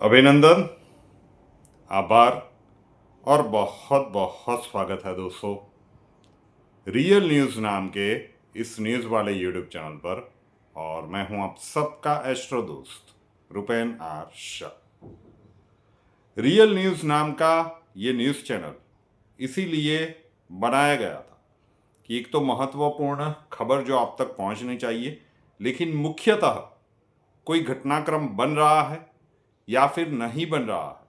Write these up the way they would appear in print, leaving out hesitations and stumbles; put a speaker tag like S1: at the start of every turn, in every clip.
S1: अभिनंदन, आभार और बहुत बहुत स्वागत है दोस्तों रियल न्यूज़ नाम के इस न्यूज़ वाले यूट्यूब चैनल पर। और मैं हूं आप सबका एस्ट्रो दोस्त Rupen R Shah. Real news नाम का ये न्यूज़ चैनल इसीलिए बनाया गया था कि एक तो महत्वपूर्ण खबर जो आप तक पहुंचनी चाहिए, लेकिन मुख्यतः कोई घटनाक्रम बन रहा है या फिर नहीं बन रहा है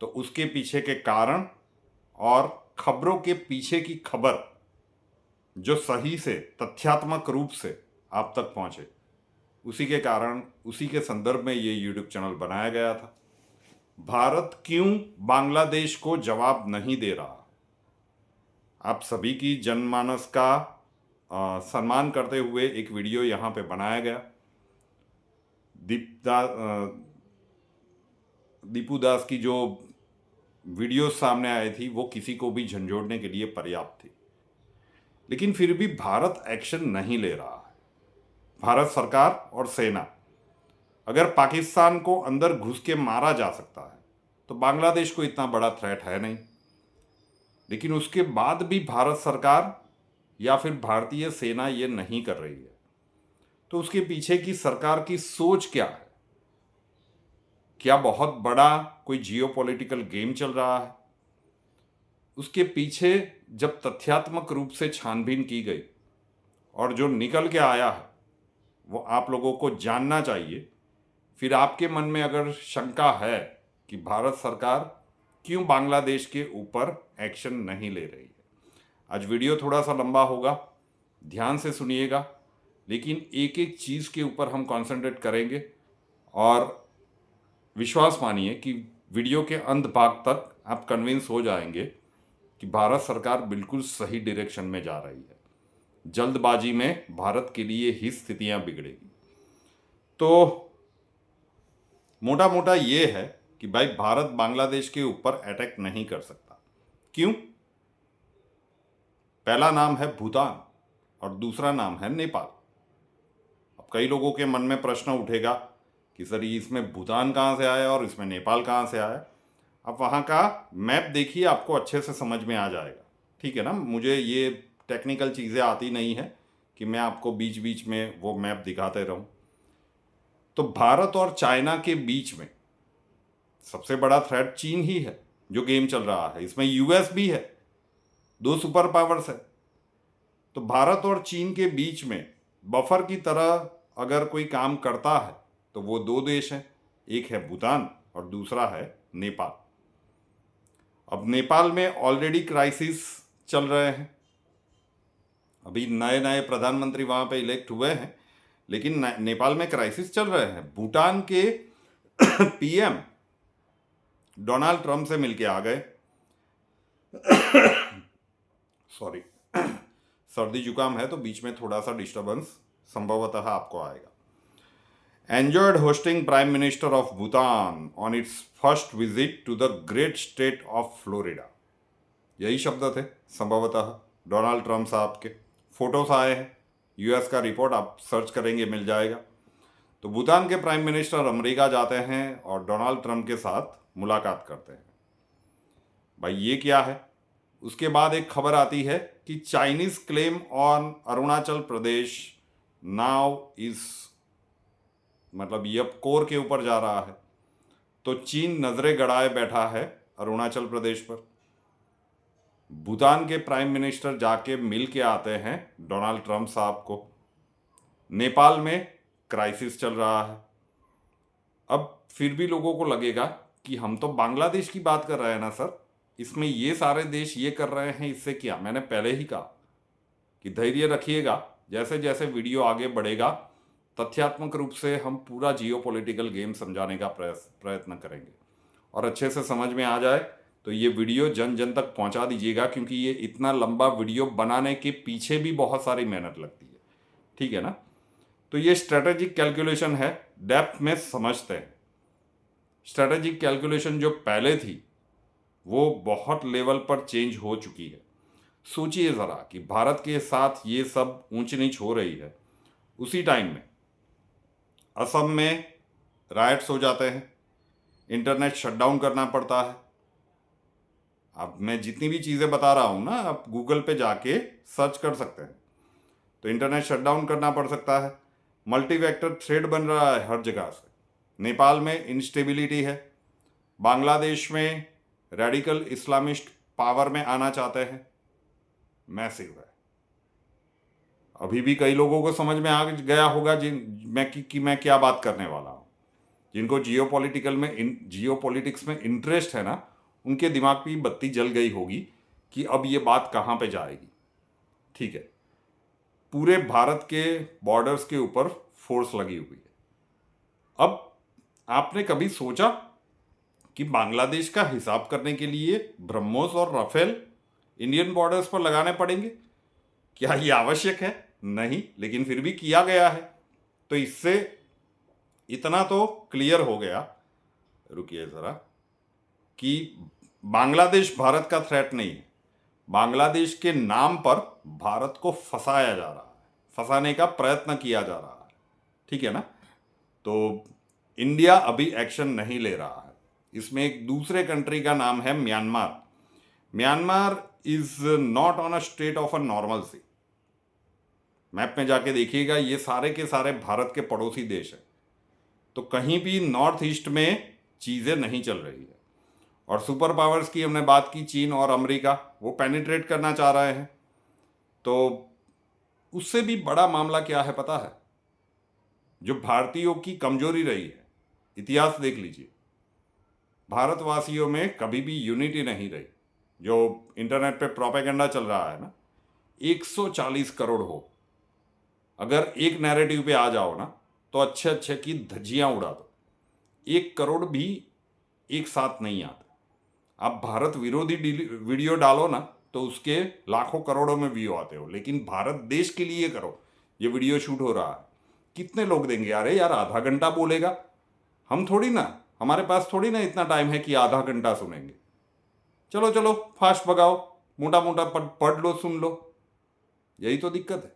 S1: तो उसके पीछे के कारण और खबरों के पीछे की खबर जो सही से तथ्यात्मक रूप से आप तक पहुंचे, उसी के कारण उसी के संदर्भ में ये यूट्यूब चैनल बनाया गया था। भारत क्यों बांग्लादेश को जवाब नहीं दे रहा, आप सभी की जनमानस का सम्मान करते हुए एक वीडियो यहाँ पे बनाया गया। दीपू दास की जो वीडियो सामने आई थी वो किसी को भी झंझोड़ने के लिए पर्याप्त थी, लेकिन फिर भी भारत एक्शन नहीं ले रहा है। भारत सरकार और सेना, अगर पाकिस्तान को अंदर घुस के मारा जा सकता है तो बांग्लादेश को इतना बड़ा थ्रेट है नहीं, लेकिन उसके बाद भी भारत सरकार या फिर भारतीय सेना ये नहीं कर रही है। तो उसके पीछे की सरकार की सोच क्या है? क्या बहुत बड़ा कोई जियोपॉलिटिकल गेम चल रहा है? उसके पीछे जब तथ्यात्मक रूप से छानबीन की गई और जो निकल के आया है वो आप लोगों को जानना चाहिए। फिर आपके मन में अगर शंका है कि भारत सरकार क्यों बांग्लादेश के ऊपर एक्शन नहीं ले रही है, आज वीडियो थोड़ा सा लंबा होगा, ध्यान से सुनिएगा, लेकिन एक एक चीज़ के ऊपर हम कंसंट्रेट करेंगे और विश्वास मानिए कि वीडियो के अंत भाग तक आप कन्विंस हो जाएंगे कि भारत सरकार बिल्कुल सही डायरेक्शन में जा रही है। जल्दबाजी में भारत के लिए ही स्थितियां बिगड़ेगी। तो मोटा मोटा ये है कि भाई भारत बांग्लादेश के ऊपर अटैक नहीं कर सकता। क्यों? पहला नाम है भूटान और दूसरा नाम है नेपाल। अब कई लोगों के मन में प्रश्न उठेगा कि सर इसमें भूटान कहाँ से आया और इसमें नेपाल कहाँ से आया। अब वहाँ का मैप देखिए, आपको अच्छे से समझ में आ जाएगा। ठीक है ना, मुझे ये टेक्निकल चीज़ें आती नहीं है कि मैं आपको बीच बीच में वो मैप दिखाते रहूं। तो भारत और चाइना के बीच में सबसे बड़ा थ्रेट चीन ही है जो गेम चल रहा है। इसमें यूएस भी है, दो सुपर पावर्स है। तो भारत और चीन के बीच में बफर की तरह अगर कोई काम करता है तो वो दो देश हैं, एक है भूटान और दूसरा है नेपाल। अब नेपाल में ऑलरेडी क्राइसिस चल रहे हैं, अभी नए नए प्रधानमंत्री वहाँ पे इलेक्ट हुए हैं, लेकिन नेपाल में क्राइसिस चल रहे हैं। भूटान के पीएम डोनाल्ड ट्रंप से मिलके आ गए। सॉरी, सर्दी जुकाम है तो बीच में थोड़ा सा डिस्टर्बेंस संभवतः आपको आएगा। Enjoyed hosting Prime Minister of Bhutan on its first visit to the great state of Florida। यही शब्द थे संभवतः डोनाल्ड ट्रंप साहब के। फोटोस आए हैं, यूएस का रिपोर्ट आप सर्च करेंगे मिल जाएगा। तो भूटान के प्राइम मिनिस्टर अमेरिका जाते हैं और डोनाल्ड ट्रंप के साथ मुलाकात करते हैं। भाई ये क्या है? उसके बाद एक खबर आती है कि Chinese claim on Arunachal Pradesh now is, मतलब ये अब कोर के ऊपर जा रहा है। तो चीन नजरें गड़ाए बैठा है अरुणाचल प्रदेश पर। भूटान के प्राइम मिनिस्टर जाके मिल के आते हैं डोनाल्ड ट्रंप साहब को। नेपाल में क्राइसिस चल रहा है। अब फिर भी लोगों को लगेगा कि हम तो बांग्लादेश की बात कर रहे हैं ना सर, इसमें ये सारे देश ये कर रहे हैं, इससे क्या? मैंने पहले ही कहा कि धैर्य रखिएगा, जैसे जैसे वीडियो आगे बढ़ेगा तथ्यात्मक रूप से हम पूरा जियोपॉलिटिकल गेम समझाने का प्रयत्न करेंगे और अच्छे से समझ में आ जाए तो ये वीडियो जन जन तक पहुंचा दीजिएगा, क्योंकि ये इतना लंबा वीडियो बनाने के पीछे भी बहुत सारी मेहनत लगती है। ठीक है ना? तो ये स्ट्रेटेजिक कैलकुलेशन है, डेप्थ में समझते हैं। स्ट्रेटेजिक कैलकुलेशन जो पहले थी वो बहुत लेवल पर चेंज हो चुकी है। सोचिए ज़रा कि भारत के साथ ये सब ऊंच नीच हो रही है, उसी टाइम में असम में राइट्स हो जाते हैं, इंटरनेट शटडाउन करना पड़ता है। अब मैं जितनी भी चीज़ें बता रहा हूँ ना, आप गूगल पे जाके सर्च कर सकते हैं। तो इंटरनेट शटडाउन करना पड़ सकता है। मल्टीवेक्टर थ्रेड बन रहा है हर जगह से। नेपाल में इंस्टेबिलिटी है। बांग्लादेश में रेडिकल इस्लामिस्ट पावर में आना चाहते हैं। मैसिव है। अभी भी कई लोगों को समझ में आ गया होगा कि मैं क्या बात करने वाला हूँ। जिनको जियोपॉलिटिक्स में इंटरेस्ट है ना, उनके दिमाग की बत्ती जल गई होगी कि अब ये बात कहाँ पे जाएगी। ठीक है, पूरे भारत के बॉर्डर्स के ऊपर फोर्स लगी हुई है। अब आपने कभी सोचा कि बांग्लादेश का हिसाब करने के लिए ब्रह्मोस और राफेल इंडियन बॉर्डर्स पर लगाने पड़ेंगे? क्या ये आवश्यक है? नहीं, लेकिन फिर भी किया गया है। तो इससे इतना तो क्लियर हो गया, रुकिए ज़रा, कि बांग्लादेश भारत का थ्रेट नहीं है। बांग्लादेश के नाम पर भारत को फंसाया जा रहा है, फंसाने का प्रयत्न किया जा रहा है। ठीक है ना? तो इंडिया अभी एक्शन नहीं ले रहा है। इसमें एक दूसरे कंट्री का नाम है Myanmar. Myanmar is not on a state of a normal sea. Map में जाके देखिएगा, ये सारे के सारे भारत के पड़ोसी देश हैं। तो कहीं भी नॉर्थ ईस्ट में चीज़ें नहीं चल रही है। और सुपर पावर्स की हमने बात की, चीन और अमेरिका, वो पेनिट्रेट करना चाह रहे हैं। तो उससे भी बड़ा मामला क्या है पता है? जो भारतीयों की कमजोरी रही है, इतिहास देख लीजिए। भारतवासियों में कभी भी यूनिटी नहीं रही। जो इंटरनेट पे प्रोपेगेंडा चल रहा है ना, 140 करोड़ हो, अगर एक नैरेटिव पे आ जाओ ना, तो अच्छे अच्छे की धज्जियां उड़ा दो। 1 करोड़ भी एक साथ नहीं आते। आप भारत विरोधी वीडियो डालो ना, तो उसके लाखों करोड़ों में व्यू आते हो। लेकिन भारत देश के लिए करो, ये वीडियो शूट हो रहा है, कितने लोग देंगे? अरे यार, आधा घंटा बोलेगा, हम थोड़ी ना, हमारे पास थोड़ी ना इतना टाइम है कि आधा घंटा सुनेंगे। चलो चलो फास्ट भगाओ, मोटा मोटा पढ़ लो, सुन लो। यही तो दिक्कत है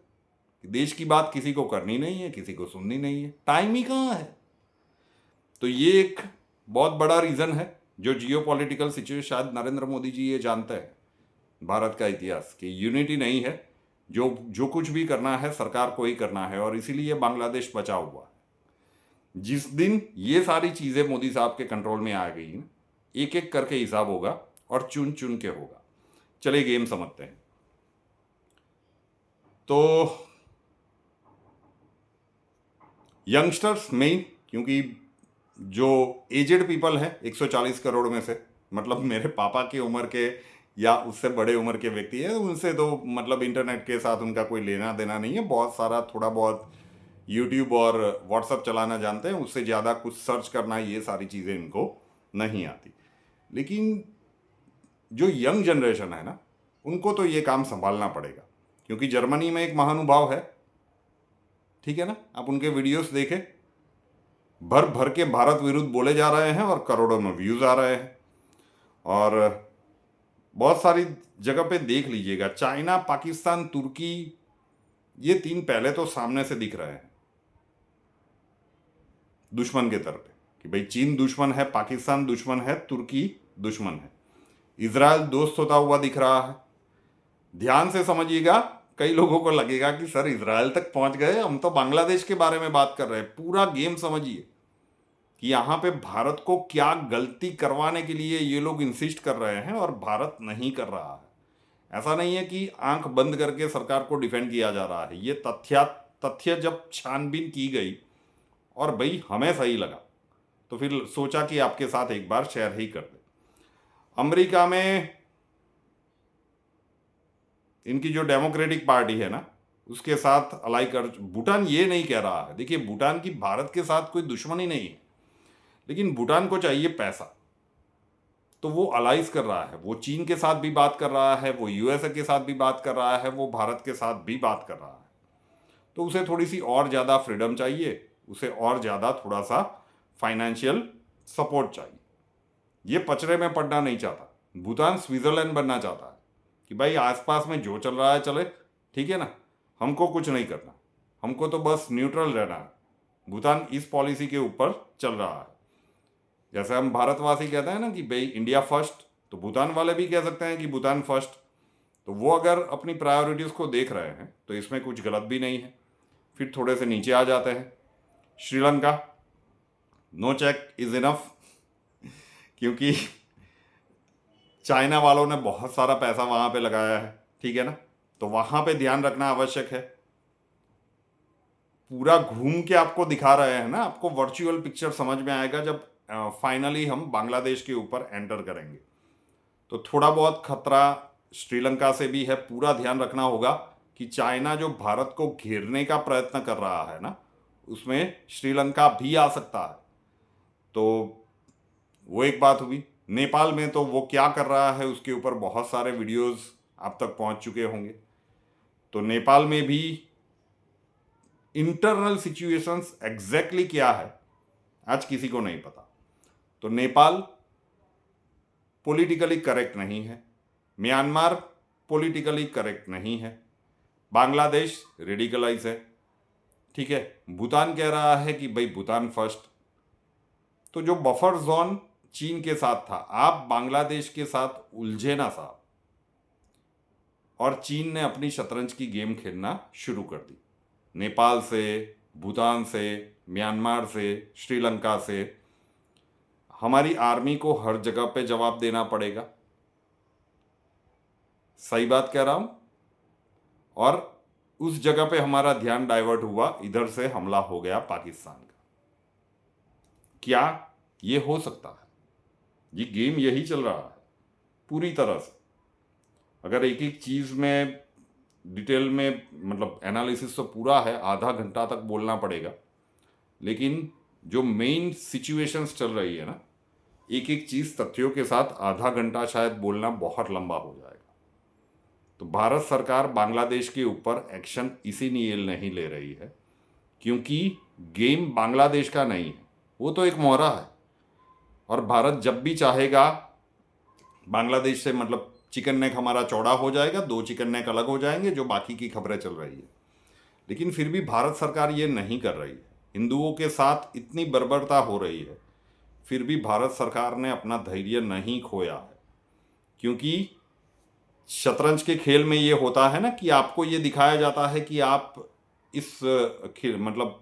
S1: कि देश की बात किसी को करनी नहीं है, किसी को सुननी नहीं है, टाइम ही कहाँ है। तो ये एक बहुत बड़ा रीज़न है। जो जियो पॉलिटिकल सिचुएशन, शायद नरेंद्र मोदी जी ये जानते हैं भारत का इतिहास, कि यूनिटी नहीं है। जो कुछ भी करना है सरकार को ही करना है, और इसीलिए बांग्लादेश बचा हुआ है। जिस दिन ये सारी चीज़ें मोदी साहब के कंट्रोल में आ गई ना, एक एक करके हिसाब होगा और चुन चुन के होगा। चलिए गेम समझते हैं। तो यंगस्टर्स में, क्योंकि जो एजेड पीपल है 140 करोड़ में से, मतलब मेरे पापा की उम्र के या उससे बड़े उम्र के व्यक्ति है, उनसे तो मतलब इंटरनेट के साथ उनका कोई लेना देना नहीं है। बहुत सारा थोड़ा बहुत यूट्यूब और व्हाट्सअप चलाना जानते हैं, उससे ज़्यादा कुछ सर्च करना, ये सारी चीज़ें इनको नहीं आती। लेकिन जो यंग जनरेशन है ना, उनको तो ये काम संभालना पड़ेगा। क्योंकि जर्मनी में एक महानुभाव है, ठीक है ना, आप उनके वीडियोस देखें, भर भर के भारत विरुद्ध बोले जा रहे हैं और करोड़ों में व्यूज़ आ रहे हैं। और बहुत सारी जगह पे देख लीजिएगा, चाइना, पाकिस्तान, तुर्की, ये 3 पहले तो सामने से दिख रहे हैं दुश्मन के तरफ कि भाई चीन दुश्मन है, पाकिस्तान दुश्मन है, तुर्की दुश्मन है, इजराइल दोस्त होता हुआ दिख रहा है। ध्यान से समझिएगा, कई लोगों को लगेगा कि सर इजराइल तक पहुंच गए, हम तो बांग्लादेश के बारे में बात कर रहे हैं। पूरा गेम समझिए कि यहाँ पे भारत को क्या गलती करवाने के लिए ये लोग इंसिस्ट कर रहे हैं और भारत नहीं कर रहा है। ऐसा नहीं है कि आंख बंद करके सरकार को डिफेंड किया जा रहा है। ये तथ्य जब छानबीन की गई और भाई हमें सही लगा, तो फिर सोचा कि आपके साथ एक बार शेयर ही कर दे। अमेरिका में इनकी जो डेमोक्रेटिक पार्टी है ना, उसके साथ अलाई कर, भूटान ये नहीं कह रहा है। देखिए, भूटान की भारत के साथ कोई दुश्मनी नहीं है, लेकिन भूटान को चाहिए पैसा, तो वो अलाइज कर रहा है। वो चीन के साथ भी बात कर रहा है, वो यूएसए के साथ भी बात कर रहा है, वो भारत के साथ भी बात कर रहा है। तो उसे थोड़ी सी और ज़्यादा फ्रीडम चाहिए, उसे और ज़्यादा थोड़ा सा फाइनेंशियल सपोर्ट चाहिए। ये पचड़े में पड़ना नहीं चाहता। भूटान स्विट्जरलैंड बनना चाहता है कि भाई आसपास में जो चल रहा है चले, ठीक है ना, हमको कुछ नहीं करना, हमको तो बस न्यूट्रल रहना है। भूटान इस पॉलिसी के ऊपर चल रहा है। जैसे हम भारतवासी कहते हैं ना कि भाई इंडिया फर्स्ट, तो भूटान वाले भी कह सकते हैं कि भूटान फर्स्ट। तो वो अगर अपनी प्रायोरिटीज़ को देख रहे हैं तो इसमें कुछ गलत भी नहीं है। फिर थोड़े से नीचे आ जाते हैं, Sri Lanka, no check is enough, क्योंकि चाइना वालों ने बहुत सारा पैसा वहाँ पे लगाया है, ठीक है ना, तो वहाँ पे ध्यान रखना आवश्यक है। पूरा घूम के आपको दिखा रहे हैं ना, आपको वर्चुअल पिक्चर समझ में आएगा जब फाइनली हम बांग्लादेश के ऊपर एंटर करेंगे। तो थोड़ा बहुत खतरा श्रीलंका से भी है, पूरा ध्यान रखना होगा कि चाइना जो भारत को घेरने का प्रयत्न कर रहा है ना, उसमें श्रीलंका भी आ सकता है। तो वो एक बात हुई। नेपाल में तो वो क्या कर रहा है उसके ऊपर बहुत सारे वीडियोस आप तक पहुंच चुके होंगे। तो नेपाल में भी इंटरनल सिचुएशंस एग्जैक्टली क्या है आज किसी को नहीं पता। तो नेपाल पॉलिटिकली करेक्ट नहीं है, म्यांमार पॉलिटिकली करेक्ट नहीं है, बांग्लादेश रेडिकलाइज है, ठीक है, भूटान कह रहा है कि भाई भूटान फर्स्ट। तो जो बफर जोन चीन के साथ था, आप बांग्लादेश के साथ उलझे ना साहब, और चीन ने अपनी शतरंज की गेम खेलना शुरू कर दी। नेपाल से, भूटान से, म्यांमार से, श्रीलंका से हमारी आर्मी को हर जगह पे जवाब देना पड़ेगा। सही बात कह रहा हूं। और उस जगह पे हमारा ध्यान डाइवर्ट हुआ, इधर से हमला हो गया पाकिस्तान का। क्या ये हो सकता है? ये गेम यही चल रहा है पूरी तरह से। अगर एक एक चीज़ में डिटेल में मतलब एनालिसिस तो पूरा है, आधा घंटा तक बोलना पड़ेगा, लेकिन जो मेन सिचुएशंस चल रही है ना, एक एक चीज़ तथ्यों के साथ आधा घंटा शायद बोलना बहुत लंबा हो जाएगा। तो भारत सरकार बांग्लादेश के ऊपर एक्शन इसीलिए नहीं ले रही है क्योंकि गेम बांग्लादेश का नहीं है, वो तो एक मोहरा है। और भारत जब भी चाहेगा बांग्लादेश से मतलब चिकन नेक हमारा चौड़ा हो जाएगा, 2 चिकन नेक अलग हो जाएंगे, जो बाकी की खबरें चल रही है। लेकिन फिर भी भारत सरकार ये नहीं कर रही है। हिंदुओं के साथ इतनी बर्बरता हो रही है, फिर भी भारत सरकार ने अपना धैर्य नहीं खोया है। क्योंकि शतरंज के खेल में ये होता है ना कि आपको ये दिखाया जाता है कि आप इस मतलब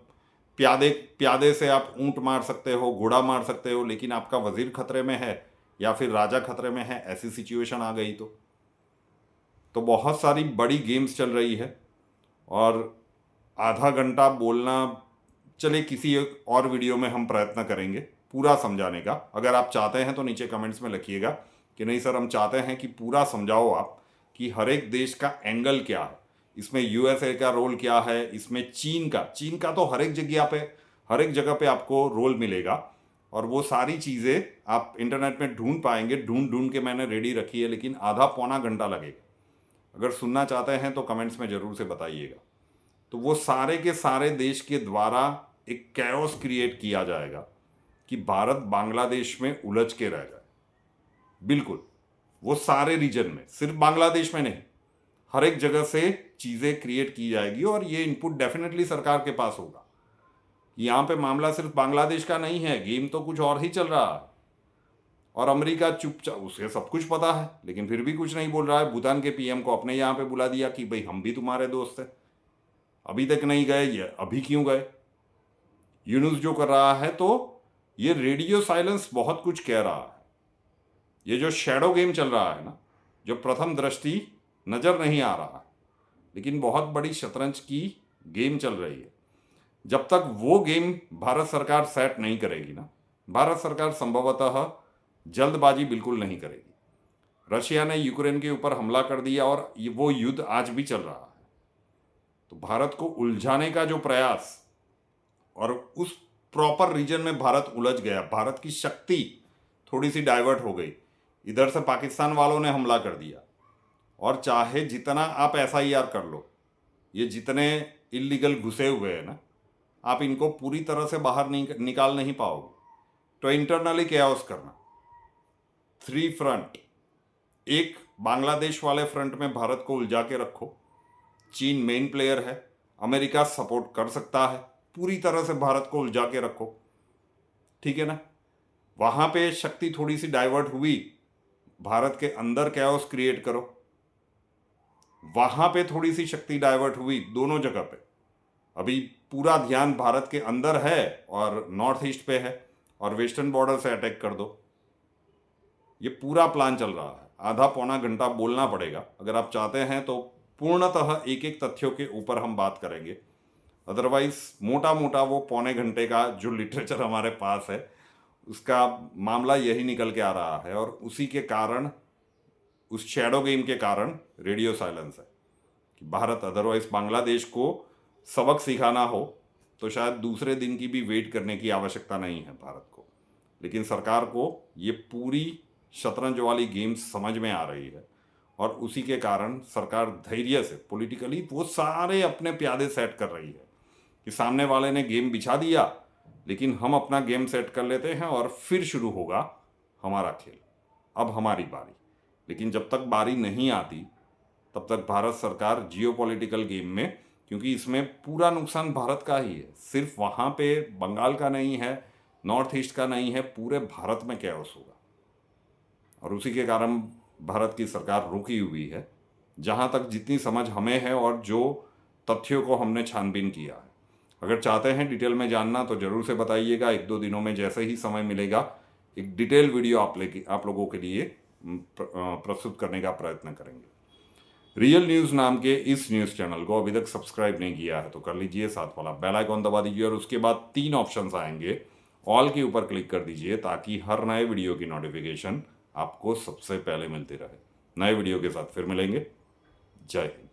S1: प्यादे से आप ऊंट मार सकते हो, घोड़ा मार सकते हो, लेकिन आपका वजीर खतरे में है या फिर राजा खतरे में है, ऐसी सिचुएशन आ गई तो बहुत सारी बड़ी गेम्स चल रही है। और आधा घंटा बोलना, चले किसी एक और वीडियो में हम प्रयत्न करेंगे पूरा समझाने का। अगर आप चाहते हैं तो नीचे कमेंट्स में लिखिएगा कि नहीं सर, हम चाहते हैं कि पूरा समझाओ आप कि हर एक देश का एंगल क्या है, इसमें यूएसए का रोल क्या है, इसमें चीन का तो हर एक जगह पे आपको रोल मिलेगा। और वो सारी चीज़ें आप इंटरनेट में ढूंढ पाएंगे, ढूंढ के मैंने रेडी रखी है, लेकिन आधा पौना घंटा लगेगा। अगर सुनना चाहते हैं तो कमेंट्स में ज़रूर से बताइएगा। तो वो सारे के सारे देश के द्वारा एक कैओस क्रिएट किया जाएगा कि भारत बांग्लादेश में उलझ के रह जाए। बिल्कुल, वो सारे रीजन में, सिर्फ बांग्लादेश में नहीं, हर एक जगह से चीज़ें क्रिएट की जाएगी। और ये इनपुट डेफिनेटली सरकार के पास होगा। यहाँ पे मामला सिर्फ बांग्लादेश का नहीं है, गेम तो कुछ और ही चल रहा है। और अमेरिका चुपचाप, उसे सब कुछ पता है लेकिन फिर भी कुछ नहीं बोल रहा है। भूटान के पीएम को अपने यहाँ पे बुला दिया कि भाई हम भी तुम्हारे दोस्त हैं, अभी तक नहीं गए, ये अभी क्यों गए। यूनुस जो कर रहा है, तो ये रेडियो साइलेंस बहुत कुछ कह रहा है। ये जो शैडो गेम चल रहा है ना, जो प्रथम दृष्टि नज़र नहीं आ रहा है, लेकिन बहुत बड़ी शतरंज की गेम चल रही है। जब तक वो गेम भारत सरकार सेट नहीं करेगी ना, भारत सरकार संभवतः जल्दबाजी बिल्कुल नहीं करेगी। रशिया ने यूक्रेन के ऊपर हमला कर दिया और वो युद्ध आज भी चल रहा है। तो भारत को उलझाने का जो प्रयास, और उस प्रॉपर रीजन में भारत उलझ गया, भारत की शक्ति थोड़ी सी डाइवर्ट हो गई। इधर से पाकिस्तान वालों ने हमला कर दिया, और चाहे जितना आप एसआईआर कर लो, ये जितने इलीगल घुसे हुए हैं ना, आप इनको पूरी तरह से बाहर निकाल नहीं पाओगे। तो इंटरनली कैओस करना, 3 फ्रंट, एक बांग्लादेश वाले फ्रंट में भारत को उलझा के रखो। चीन मेन प्लेयर है, अमेरिका सपोर्ट कर सकता है, पूरी तरह से भारत को उलझा के रखो, ठीक है ना। वहां पे शक्ति थोड़ी सी डाइवर्ट हुई, भारत के अंदर कैओस क्रिएट करो। वहां पे थोड़ी सी शक्ति डाइवर्ट हुई, दोनों जगह पे अभी पूरा ध्यान भारत के अंदर है और नॉर्थ ईस्ट पे है, और वेस्टर्न बॉर्डर से अटैक कर दो। ये पूरा प्लान चल रहा है। आधा पौना घंटा बोलना पड़ेगा अगर आप चाहते हैं तो पूर्णतः एक एक तथ्यों के ऊपर हम बात करेंगे। अदरवाइज मोटा मोटा वो पौने घंटे का जो लिटरेचर हमारे पास है उसका मामला यही निकल के आ रहा है, और उसी के कारण, उस शैडो गेम के कारण रेडियो साइलेंस है कि भारत अदरवाइज बांग्लादेश को सबक सिखाना हो तो शायद दूसरे दिन की भी वेट करने की आवश्यकता नहीं है भारत को। लेकिन सरकार को ये पूरी शतरंज वाली गेम समझ में आ रही है, और उसी के कारण सरकार धैर्य से पॉलिटिकली वो सारे अपने प्यादे सेट कर रही है कि सामने वाले ने गेम बिछा दिया, लेकिन हम अपना गेम सेट कर लेते हैं और फिर शुरू होगा हमारा खेल, अब हमारी बारी। लेकिन जब तक बारी नहीं आती तब तक भारत सरकार जियोपॉलिटिकल गेम में, क्योंकि इसमें पूरा नुकसान भारत का ही है, सिर्फ वहाँ पे बंगाल का नहीं है, नॉर्थ ईस्ट का नहीं है, पूरे भारत में कैओस होगा। और उसी के कारण भारत की सरकार रुकी हुई है, जहाँ तक जितनी समझ हमें है और जो तथ्यों को हमने छानबीन किया है। अगर चाहते हैं डिटेल में जानना तो ज़रूर से बताइएगा। एक दो दिनों में जैसे ही समय मिलेगा एक डिटेल वीडियो आप लोगों के लिए प्रस्तुत करने का प्रयत्न करेंगे। रियल न्यूज़ नाम के इस न्यूज़ चैनल को अभी तक सब्सक्राइब नहीं किया है तो कर लीजिए, साथ वाला बेल आइकॉन दबा दीजिए, और उसके बाद 3 ऑप्शंस आएंगे, ऑल के ऊपर क्लिक कर दीजिए ताकि हर नए वीडियो की नोटिफिकेशन आपको सबसे पहले मिलती रहे। नए वीडियो के साथ फिर मिलेंगे। जय हिंद।